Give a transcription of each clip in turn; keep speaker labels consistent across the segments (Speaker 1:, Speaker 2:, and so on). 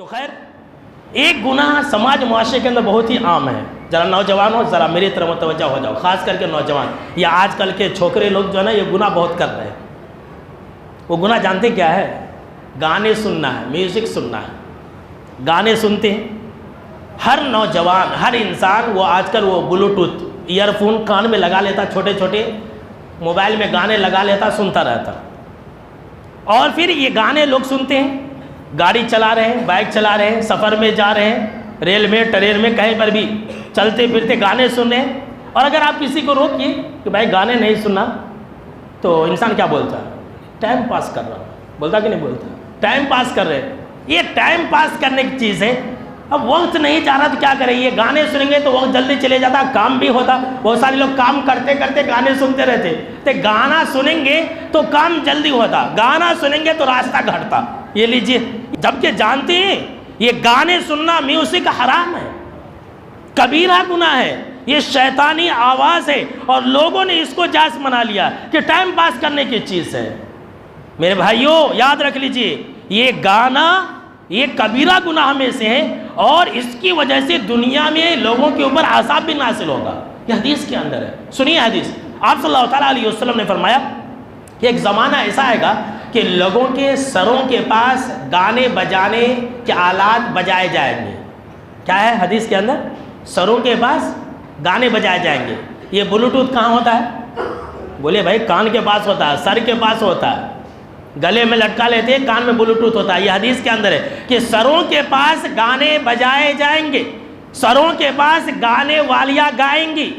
Speaker 1: تو خیر ایک گناہ سماج معاشرے کے اندر بہت ہی عام ہے. ذرا نوجوانوں ذرا میری طرف متوجہ ہو جاؤ، خاص کر کے نوجوان یا آج کل کے چھوکرے لوگ جو ہے نا یہ گناہ بہت کر رہے ہیں. وہ گناہ جانتے کیا ہے؟ گانے سننا ہے، میوزک سننا ہے. گانے سنتے ہیں ہر نوجوان، ہر انسان. وہ آج کل وہ بلوٹوتھ ایئر فون کان میں لگا لیتا، چھوٹے چھوٹے موبائل میں گانے لگا لیتا، سنتا رہتا. اور پھر یہ گانے لوگ سنتے ہیں، گاڑی چلا رہے ہیں، بائک چلا رہے ہیں، سفر میں جا رہے ہیں، ریل میں، ٹرین میں، کہیں پر بھی چلتے پھرتے گانے سن رہے ہیں. اور اگر آپ کسی کو روکیے کہ بھائی گانے نہیں سننا، تو انسان کیا بولتا ہے؟ ٹائم پاس کر رہا. بولتا کہ نہیں بولتا؟ ٹائم پاس کر رہے. یہ ٹائم پاس کرنے کی چیز ہے. اب وقت نہیں جا رہا تو کیا کریں؟ یہ گانے سنیں گے تو وقت جلدی چلے جاتا، کام بھی ہوتا. بہت سارے لوگ کام کرتے کرتے گانے سنتے رہتے. تو گانا سنیں گے تو کام جلدی ہوتا، گانا سنیں گے تو راستہ گھٹتا. یہ لیجئے، جبکہ جانتے ہیں یہ گانے سننا، میوزک حرام ہے، کبیرہ گناہ ہے، یہ شیطانی آواز ہے. اور لوگوں نے اس کو جائز بنا لیا کہ ٹائم پاس کرنے کی چیز ہے. میرے بھائیوں یاد رکھ لیجئے، یہ گانا یہ کبیرہ گناہ میں سے ہے، اور اس کی وجہ سے دنیا میں لوگوں کے اوپر عذاب بھی نازل ہوگا. یہ حدیث کے اندر ہے. سنیے حدیث. آپ صلی اللہ تعالیٰ علیہ وسلم نے فرمایا کہ ایک زمانہ ایسا آئے گا کہ لوگوں کے سروں کے پاس گانے بجانے کے آلات بجائے جائیں گے. کیا ہے حدیث کے اندر؟ سروں کے پاس گانے بجائے جائیں گے. یہ بلوٹوتھ کہاں ہوتا ہے؟ بولے بھائی کان کے پاس ہوتا ہے، سر کے پاس ہوتا ہے، گلے میں لٹکا لیتے ہیں، کان میں بلوٹوتھ ہوتا ہے. یہ حدیث کے اندر ہے کہ سروں کے پاس گانے بجائے جائیں گے. سروں کے پاس گانے والیاں گائیں گی،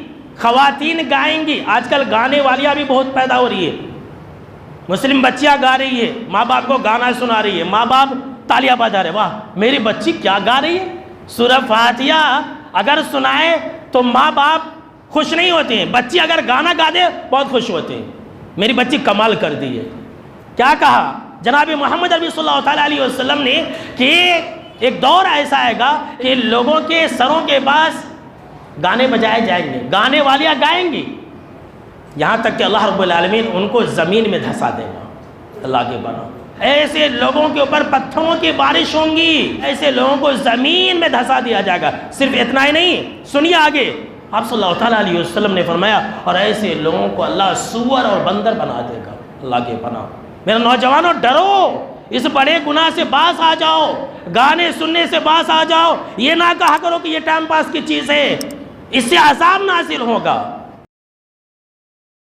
Speaker 1: خواتین گائیں گی. آج کل گانے والیاں بھی بہت پیدا ہو رہی ہے. مسلم بچیاں گا رہی ہے، ماں باپ کو گانا سنا رہی ہے، ماں باپ تالیاں بجا رہے. واہ میری بچی کیا گا رہی ہے. سورہ فاتحہ اگر سنائے تو ماں باپ خوش نہیں ہوتے ہیں، بچی اگر گانا گا دے بہت خوش ہوتے ہیں. میری بچی کمال کر دی ہے. کیا کہا جناب محمد عربی صلی اللہ تعالیٰ علیہ وسلم نے کہ ایک دور ایسا آئے گا کہ لوگوں کے سروں کے پاس گانے بجائے جائیں گے، گانے والیاں گائیں گی، یہاں تک کہ اللہ رب العالمین ان کو زمین میں دھسا دے گا. اللہ کے بنا ایسے لوگوں کے اوپر پتھروں کی بارش ہوں گی، ایسے لوگوں کو زمین میں دھسا دیا جائے گا. صرف اتنا ہی نہیں، سنیے آگے. آپ صلی اللہ تعالیٰ علیہ وسلم نے فرمایا اور ایسے لوگوں کو اللہ سور اور بندر بنا دے گا. اللہ کے بنا. میرے نوجوانوں ڈرو، اس بڑے گناہ سے باز آ جاؤ، گانے سننے سے باز آ جاؤ. یہ نہ کہا کرو کہ یہ ٹائم پاس کی چیز ہے، اس سے عذاب نازل ہوگا.